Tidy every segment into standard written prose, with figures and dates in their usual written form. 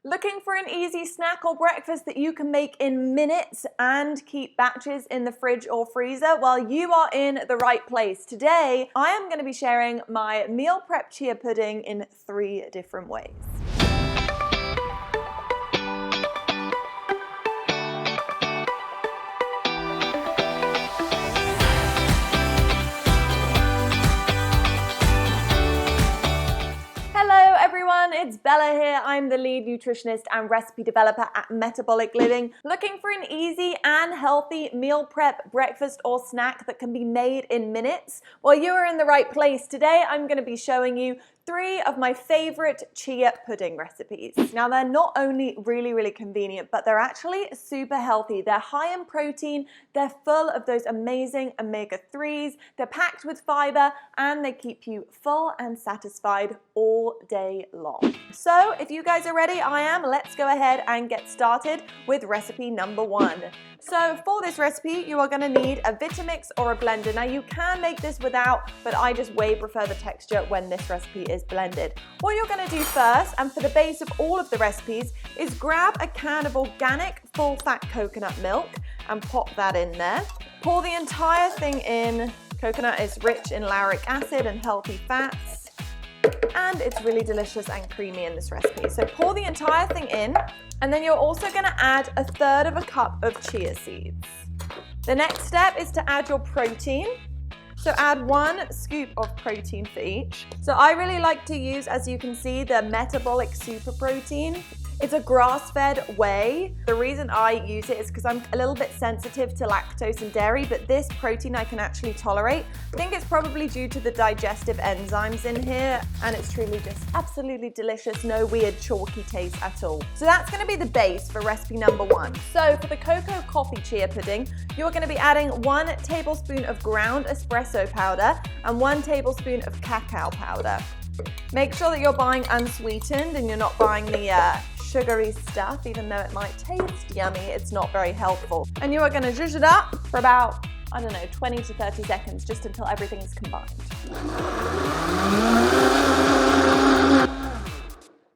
Looking for an easy snack or breakfast that you can make in minutes and keep batches in the fridge or freezer? Well, you are in the right place. Today, I am going to be sharing my meal prep chia pudding in 3 different ways. Hello everyone, it's Bella here. I'm the lead nutritionist and recipe developer at Metabolic Living. Looking for an easy and healthy meal prep, breakfast or snack that can be made in minutes? Well, you are in the right place. Today I'm going to be showing you 3 of my favorite chia pudding recipes. Now they're not only really convenient, but they're actually super healthy. They're high in protein, they're full of those amazing omega-3s, they're packed with fiber, and they keep you full and satisfied all day long. So if you guys are ready, I am. Let's go ahead and get started with recipe number 1. So for this recipe, you are going to need a Vitamix or a blender. Now you can make this without, but I just way prefer the texture when this recipe is blended. What you're going to do first, and for the base of all of the recipes, is grab a can of organic full-fat coconut milk and pop that in there. Pour the entire thing in. Coconut is rich in lauric acid and healthy fats, and it's really delicious and creamy in this recipe. So pour the entire thing in, and then you're also going to add 1/3 cup of chia seeds. The next step is to add your protein. So add 1 scoop of protein for each. So I really like to use, as you can see, the Metabolic super protein. It's a grass-fed whey. The reason I use it is because I'm a little bit sensitive to lactose and dairy, but this protein I can actually tolerate. I think it's probably due to the digestive enzymes in here, and it's truly just absolutely delicious, no weird chalky taste at all. So that's going to be the base for recipe number 1. So for the cocoa coffee chia pudding, you're going to be adding 1 tablespoon of ground espresso powder and 1 tablespoon of cacao powder. Make sure that you're buying unsweetened and you're not buying the sugary stuff. Even though it might taste yummy, it's not very helpful. And you are going to zhuzh it up for about, I don't know, 20 to 30 seconds, just until everything's combined.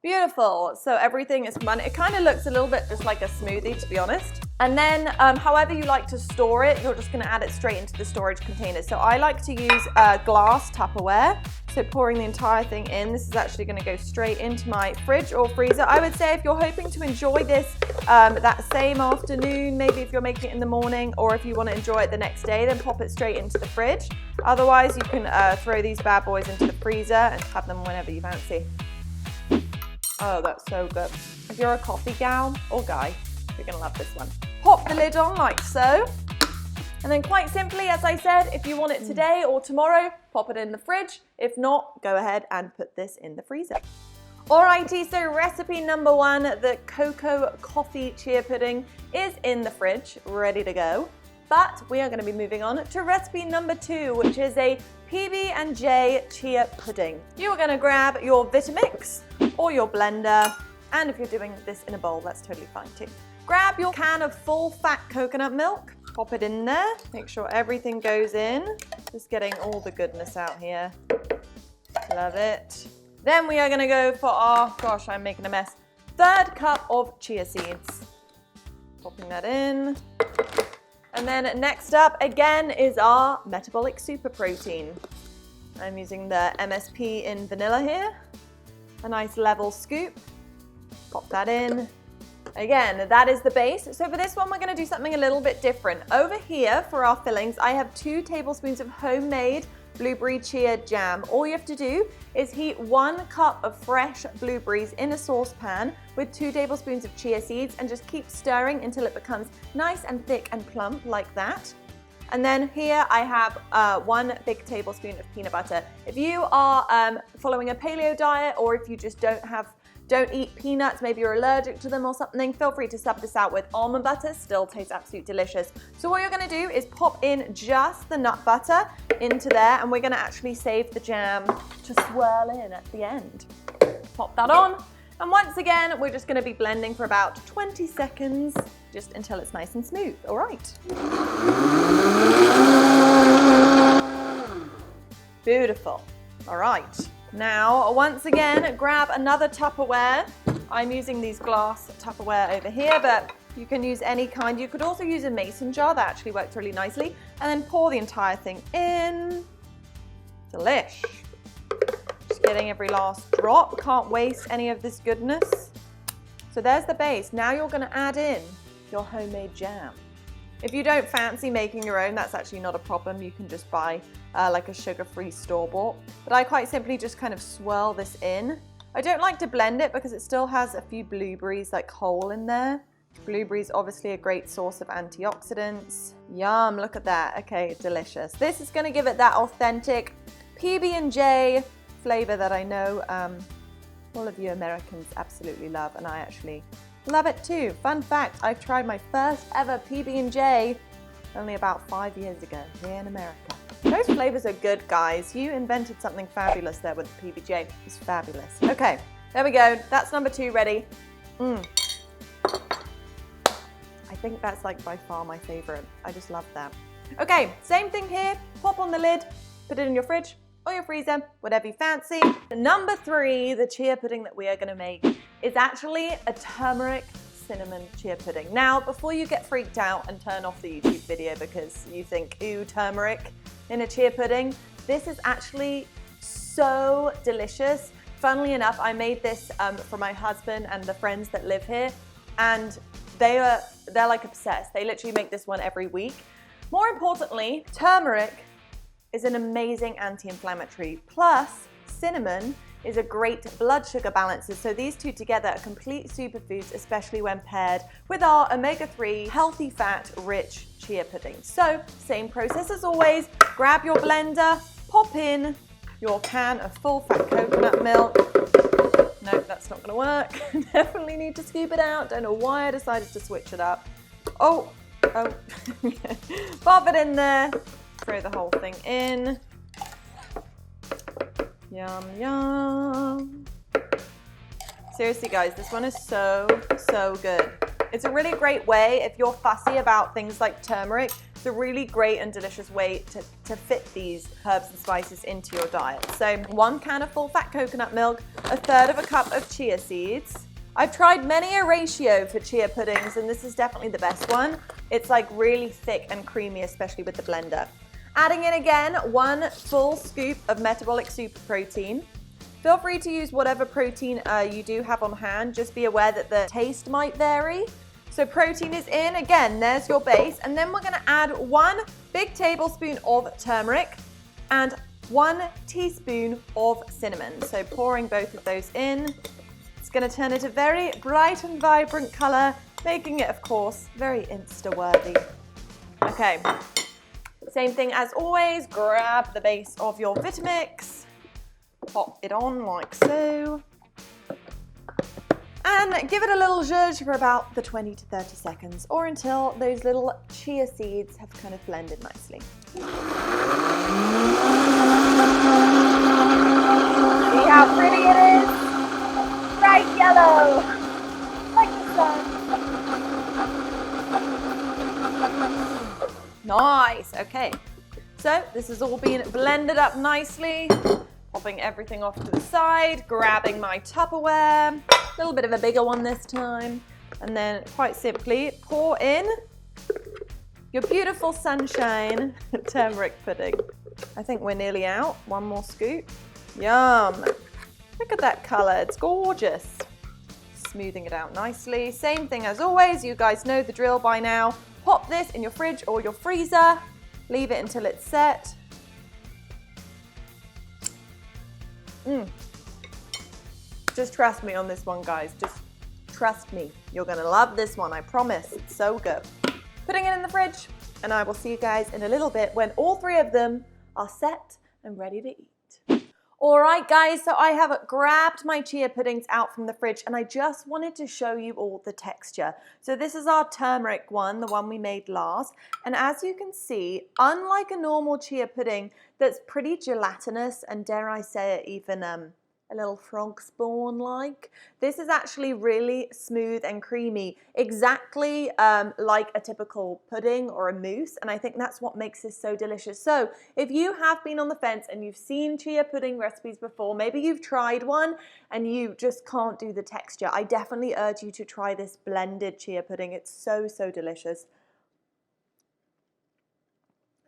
Beautiful. So everything is combined. It kind of looks a little bit just like a smoothie, to be honest. And then however you like to store it, you're just going to add it straight into the storage container. So I like to use glass Tupperware. So pouring the entire thing in, this is actually going to go straight into my fridge or freezer. I would say if you're hoping to enjoy this that same afternoon, maybe if you're making it in the morning, or if you want to enjoy it the next day, then pop it straight into the fridge. Otherwise, you can throw these bad boys into the freezer and have them whenever you fancy. Oh, that's so good. If you're a coffee gal or guy, you're going to love this one. Pop the lid on like so. And then quite simply, as I said, if you want it today or tomorrow, pop it in the fridge. If not, go ahead and put this in the freezer. Alrighty, so recipe number 1, the cocoa coffee chia pudding, is in the fridge, ready to go. But we are going to be moving on to recipe number 2, which is a Pb&j chia pudding. You are going to grab your Vitamix or your blender, and if you're doing this in a bowl, that's totally fine too. Grab your can of full-fat coconut milk, pop it in there, make sure everything goes in. Just getting all the goodness out here. Love it. Then we are going to go for our, gosh, I'm making a mess, 1/3 cup of chia seeds. Popping that in. And then next up, again, is our Metabolic super protein. I'm using the MSP in vanilla here. A nice level scoop. Pop that in. Again, that is the base. So for this one, we're going to do something a little bit different. Over here, for our fillings, I have 2 tablespoons of homemade blueberry chia jam. All you have to do is heat 1 cup of fresh blueberries in a saucepan with 2 tablespoons of chia seeds, and just keep stirring until it becomes nice and thick and plump like that. And then here I have 1 big tablespoon of peanut butter. If you are following a paleo diet, or if you just don't eat peanuts, maybe you're allergic to them or something, feel free to sub this out with almond butter. Still tastes absolutely delicious. So what you're going to do is pop in just the nut butter into there, and we're going to actually save the jam to swirl in at the end. Pop that on, and once again, we're just going to be blending for about 20 seconds, just until it's nice and smooth. All right. Beautiful. All right. Now, once again, grab another Tupperware I'm using these glass Tupperware over here, but you can use any kind. You could also use a mason jar, that actually works really nicely. And then pour the entire thing in. Delish. Just getting every last drop. Can't waste any of this goodness. So there's the base. Now you're gonna add in your homemade jam. If you don't fancy making your own, that's actually not a problem. You can just buy like a sugar-free store-bought. But I quite simply just kind of swirl this in. I don't like to blend it because it still has a few blueberries like whole in there. Blueberries obviously a great source of antioxidants. Yum, look at that. Okay, delicious. This is gonna give it that authentic Pb&j flavor that I know all of you Americans absolutely love, and I actually love it too. Fun fact, I tried my first ever Pb&j only about 5 years ago here in America. Those flavors are good, guys. You invented something fabulous there with the Pb&j. It's fabulous. Okay, there we go. That's number 2 ready. I think that's like by far my favorite. I just love that. Okay, same thing here. Pop on the lid, put it in your fridge or your freezer, whatever you fancy. Number 3, the chia pudding that we are gonna make is actually a turmeric cinnamon chia pudding. Now, before you get freaked out and turn off the YouTube video because you think, ooh, turmeric in a chia pudding, this is actually so delicious. Funnily enough, I made this for my husband and the friends that live here, and they're like obsessed. They literally make this one every week. More importantly, turmeric is an amazing anti-inflammatory, plus cinnamon is a great blood sugar balancer. So these two together are complete superfoods, especially when paired with our omega-3 healthy fat rich chia pudding. So same process as always, grab your blender, pop in your can of full fat coconut milk. Nope, that's not gonna work. Definitely need to scoop it out. Don't know why I decided to switch it up. Oh. Pop it in there, throw the whole thing in. Yum, yum. Seriously, guys, this one is so good. It's a really great way, if you're fussy about things like turmeric, it's a really great and delicious way to fit these herbs and spices into your diet. So 1 can of full fat coconut milk, 1/3 of a cup of chia seeds. I've tried many a ratio for chia puddings, and this is definitely the best one. It's like really thick and creamy, especially with the blender. Adding in again 1 full scoop of metabolic super protein. Feel free to use whatever protein you do have on hand. Just be aware that the taste might vary. So protein is in, again, there's your base. And then we're gonna add 1 big tablespoon of turmeric and 1 teaspoon of cinnamon. So pouring both of those in. It's gonna turn it a very bright and vibrant color, making it, of course, very Insta-worthy. Okay, same thing as always, grab the base of your Vitamix, pop it on like so, and give it a little zhuzh for about the 20 to 30 seconds, or until those little chia seeds have kind of blended nicely. See how pretty it is? Bright yellow, like the sun. Nice, okay. So this is all being blended up nicely. Popping everything off to the side, grabbing my Tupperware, a little bit of a bigger one this time, and then quite simply pour in your beautiful sunshine turmeric pudding. I think we're nearly out. 1 more scoop. Yum. Look at that color, it's gorgeous. Smoothing it out nicely. Same thing as always, you guys know the drill by now. Pop this in your fridge or your freezer, leave it until it's set. Just trust me on this one, guys. Just trust me. You're gonna love this one, I promise. It's so good. Putting it in the fridge, and I will see you guys in a little bit when all 3 of them are set and ready to eat. All right, guys, so I have grabbed my chia puddings out from the fridge, and I just wanted to show you all the texture. So this is our turmeric one, the one we made last. And as you can see, unlike a normal chia pudding that's pretty gelatinous and, dare I say it, even a little frog spawn like. This is actually really smooth and creamy, exactly like a typical pudding or a mousse, and I think that's what makes this so delicious. So if you have been on the fence and you've seen chia pudding recipes before, maybe you've tried one and you just can't do the texture, I definitely urge you to try this blended chia pudding. It's so, so delicious.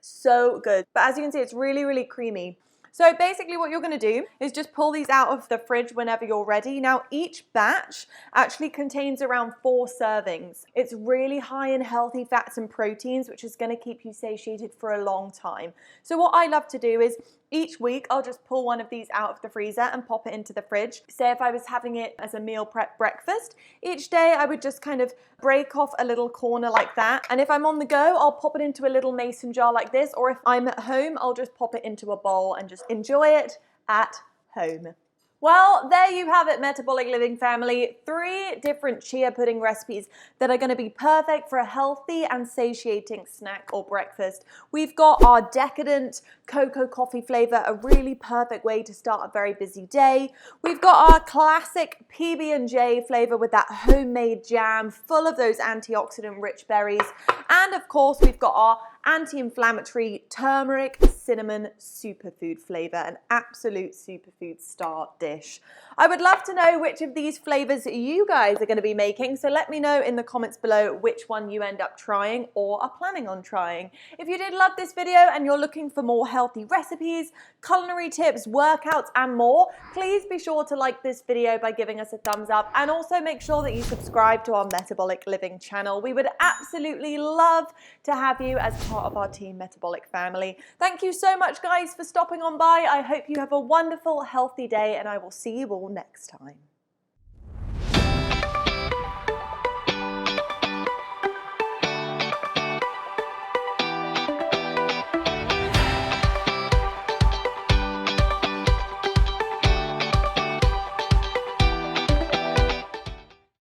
So good. But as you can see, it's really, really creamy. So basically what you're going to do is just pull these out of the fridge whenever you're ready. Now each batch actually contains around 4 servings. It's really high in healthy fats and proteins, which is going to keep you satiated for a long time. So what I love to do is each week I'll just pull one of these out of the freezer and pop it into the fridge. Say if I was having it as a meal prep breakfast, each day I would just kind of break off a little corner like that. And if I'm on the go, I'll pop it into a little mason jar like this, or if I'm at home, I'll just pop it into a bowl and just enjoy it at home. Well, there you have it, Metabolic Living family. 3 different chia pudding recipes that are going to be perfect for a healthy and satiating snack or breakfast. We've got our decadent cocoa coffee flavor, a really perfect way to start a very busy day. We've got our classic Pb&j flavor with that homemade jam full of those antioxidant rich berries. And of course, we've got our anti-inflammatory turmeric cinnamon superfood flavor, an absolute superfood star dish. I would love to know which of these flavors you guys are going to be making, so let me know in the comments below which one you end up trying or are planning on trying. If you did love this video and you're looking for more healthy recipes, culinary tips, workouts and more, please be sure to like this video by giving us a thumbs up, and also make sure that you subscribe to our Metabolic Living channel. We would absolutely love to have you as part of our Team Metabolic family. Thank you so much guys for stopping on by. I hope you have a wonderful, healthy day, and I will see you all next time.